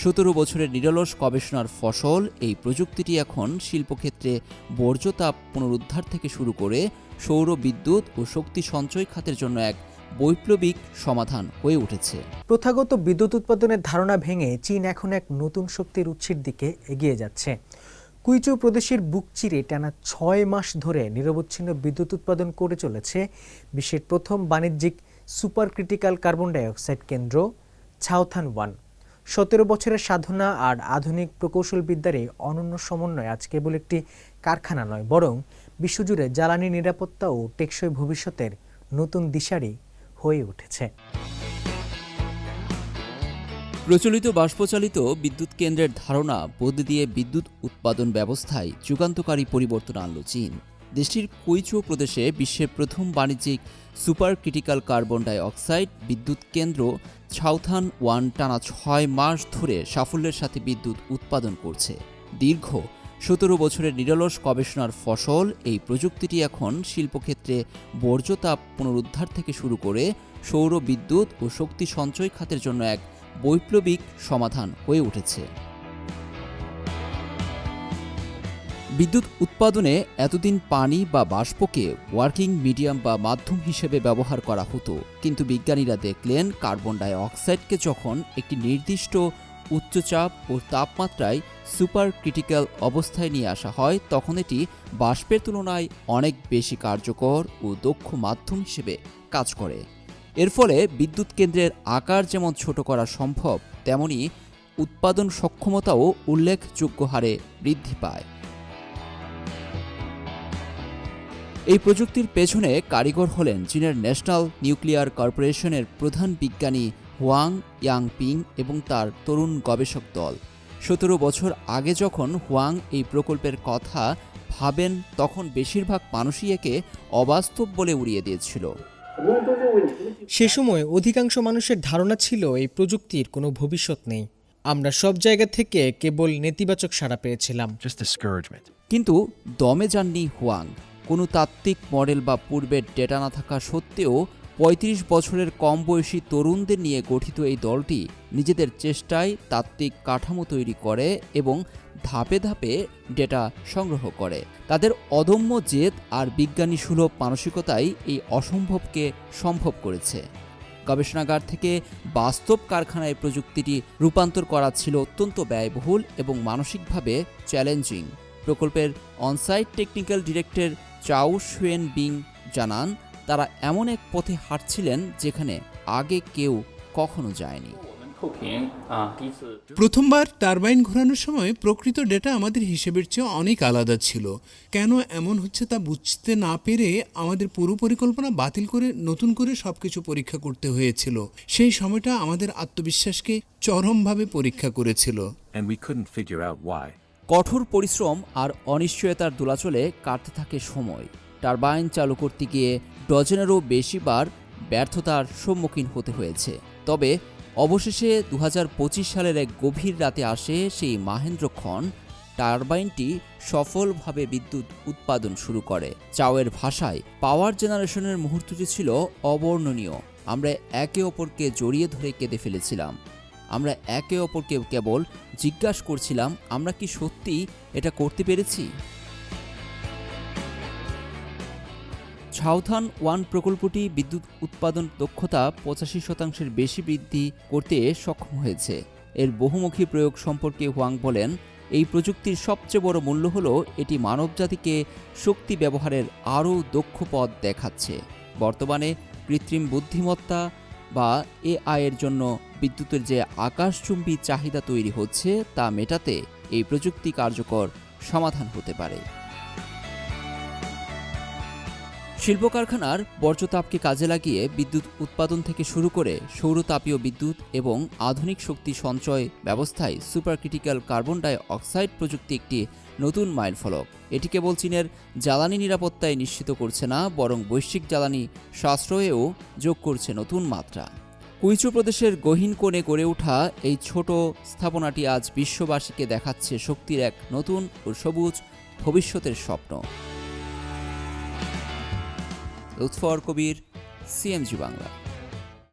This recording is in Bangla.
17 বছরের নিরলস গবেষণার ফসল এই প্রযুক্তিটি এখন শিল্পক্ষেত্রে বর্জ্য তাপ পুনরুদ্ধার থেকে শুরু করে সৌর বিদ্যুৎ ও শক্তি সঞ্চয় খাতের জন্য এক বৈপ্লবিক সমাধান হয়ে উঠেছে। প্রথাগত বিদ্যুৎ উৎপাদনের ধারণা ভেঙে চীন এখন এক নতুন শক্তির উৎসের দিকে এগিয়ে যাচ্ছে। কুইচৌ প্রদেশের বুক চিরে টানা 6 মাস ধরে নিরবচ্ছিন্ন বিদ্যুৎ উৎপাদন করে চলেছে বিশ্বের প্রথম বাণিজ্যিক সুপার ক্রিটিক্যাল কার্বন ডাইঅক্সাইড কেন্দ্র ছাওথান-1। 17 বছরের সাধনা আর আধুনিক প্রকৌশলবিদ্যার এই অনন্য সমন্বয় আজ কেবল একটি কারখানা নয়, বরং বিশ্বজুড়ে জ্বালানি নিরাপত্তা ও টেকসই ভবিষ্যতের নতুন দিশারি হয়ে উঠেছে। প্রচলিত বাষ্পচালিত বিদ্যুৎ কেন্দ্রের ধারণা বদলে দিয়ে বিদ্যুৎ উৎপাদন ব্যবস্থায় যুগান্তকারী পরিবর্তন আনল চীন। দেশটির কুইচৌ প্রদেশে বিশ্বের প্রথম বাণিজ্যিক সুপার ক্রিটিক্যাল কার্বন ডাইঅক্সাইড বিদ্যুৎ কেন্দ্র ছাওথান-1 টানা 6 মাস ধরে সাফল্যের সাথে বিদ্যুৎ উৎপাদন করছে। দীর্ঘ 17 বছরের নিরলস গবেষণার ফসল এই প্রযুক্তিটি এখন শিল্পক্ষেত্রে বর্জ্য তাপ পুনরুদ্ধার থেকে শুরু করে সৌর বিদ্যুৎ ও শক্তি সঞ্চয় খাতের জন্য এক বৈপ্লবিক সমাধান হয়ে উঠেছে। বিদ্যুৎ উৎপাদনে এতদিন পানি বা বাষ্পকে ওয়ার্কিং মিডিয়াম বা মাধ্যম হিসেবে ব্যবহার করা হতো, কিন্তু বিজ্ঞানীরা দেখলেন কার্বন ডাই অক্সাইডকে যখন একটি নির্দিষ্ট উচ্চচাপ ও তাপমাত্রায় সুপার ক্রিটিক্যাল অবস্থায় নিয়ে আসা হয়, তখন এটি বাষ্পের তুলনায় অনেক বেশি কার্যকর ও দক্ষ মাধ্যম হিসেবে কাজ করে। এর ফলে বিদ্যুৎ কেন্দ্রের আকার যেমন ছোট করা সম্ভব, তেমনি উৎপাদন সক্ষমতাও উল্লেখযোগ্য হারে বৃদ্ধি পায়। এই প্রযুক্তির পেছনে কারিগর হলেন চীনের ন্যাশনাল নিউক্লিয়ার কর্পোরেশনের প্রধান বিজ্ঞানী হুয়াং ইয়াংপিং এবং তার তরুণ গবেষক দল। 17 বছর আগে যখন হুয়াং এই প্রকল্পের কথা ভাবেন, তখন বেশিরভাগ মানুষই একে অবাস্তব বলে উড়িয়ে দিয়েছিল। সে সময় অধিকাংশ মানুষের ধারণা ছিল এই প্রযুক্তির কোনো ভবিষ্যৎ নেই। আমরা সব জায়গা থেকে কেবল নেতিবাচক সাড়া পেয়েছিলাম। কিন্তু দমে যাননি হুয়াং। কোনো তাত্ত্বিক মডেল বা পূর্বের ডেটা না থাকা সত্ত্বেও 35 বছরের কম বয়সী তরুণদের নিয়ে গঠিত এই দলটি নিজেদের চেষ্টায় তাত্ত্বিক কাঠামো তৈরি করে এবং ধাপে ধাপে ডেটা সংগ্রহ করে। তাদের অদম্য জেদ আর বিজ্ঞানী সুলভ মানসিকতাই এই অসম্ভবকে সম্ভব করেছে। গবেষণাগার থেকে বাস্তব কারখানায় প্রযুক্তিটি রূপান্তর করা ছিল অত্যন্ত ব্যয়বহুল এবং মানসিকভাবে চ্যালেঞ্জিং। প্রকল্পের অনসাইট টেকনিক্যাল ডিরেক্টর চাও শুয়েন বিং জানান, তারা এমন এক পথে হাঁটছিলেন যেখানে আগে কেউ কখনো যায়নি। প্রথমবার টারবাইন ঘোরানোর সময় প্রকৃত ডেটা আমাদের হিসেবের চেয়ে অনেক আলাদা ছিল। কেন এমন হচ্ছে তা বুঝতে না পেরে আমাদের পুরো পরিকল্পনা বাতিল করে নতুন করে সবকিছু পরীক্ষা করতে হয়েছিল। সেই সময়টা আমাদের আত্মবিশ্বাসকে চরমভাবে পরীক্ষা করেছিল। কঠোর পরিশ্রম আর অনিশ্চয়তার দোলাচলে কাটতে থাকে সময়। টারবাইন চালু করতে গিয়ে ডজনেরও বেশিবার ব্যর্থতার সম্মুখীন হতে হয়েছে। তবে অবশেষে 2025 সালের এক গভীর রাতে আসে সেই মাহেন্দ্রক্ষণ। টারবাইনটি সফলভাবে বিদ্যুৎ উৎপাদন শুরু করে। চাওয়ের ভাষায়, পাওয়ার জেনারেশনের মুহূর্তটি ছিল অবর্ণনীয়। আমরা একে অপরকে জড়িয়ে ধরে কেঁদে ফেলেছিলাম। আমরা একে অপরকে কেবল জিজ্ঞাসা করছিলাম, আমরা কি সত্যি এটা করতে পেরেছি? ছাওথান-1 প্রকল্পটি বিদ্যুৎ উৎপাদন দক্ষতা 85% বেশি বৃদ্ধি করতে সক্ষম হয়েছে। এর বহুমুখী প্রয়োগ সম্পর্কে হুয়াং বলেন, এই প্রযুক্তির সবচেয়ে বড় মূল্য হল এটি মানবজাতিকে শক্তি ব্যবহারের আরও দক্ষ পথ দেখাচ্ছে। বর্তমানে কৃত্রিম বুদ্ধিমত্তা বা এআই এর জন্য বিদ্যুতের যে আকাশচুম্বী চাহিদা তৈরি হচ্ছে, তা মেটাতে এই প্রযুক্তি কার্যকর সমাধান হতে পারে। শিল্প কারখানার বর্জ্যতাপকে কাজে লাগিয়ে বিদ্যুৎ উৎপাদন থেকে শুরু করে সৌরতাপীয় বিদ্যুৎ এবং আধুনিক শক্তি সঞ্চয় ব্যবস্থায় super critical carbon die oxide প্রযুক্তি একটি নতুন মাইলফলক। এটি কেবল চীনের জ্বালানি নিরাপত্তায় নিশ্চিত করছে না, বরং বৈশ্বিক জ্বালানি সাশ্রয়েও যোগ করছে নতুন মাত্রা। কুইচৌ প্রদেশের গহীন কোণে গড়ে ওঠা এই ছোট স্থাপনাটি আজ বিশ্ববাসীকে দেখাচ্ছে শক্তির এক নতুন ও সবুজ ভবিষ্যতের স্বপ্ন। লুৎফর কবির, সিএমজি বাংলা।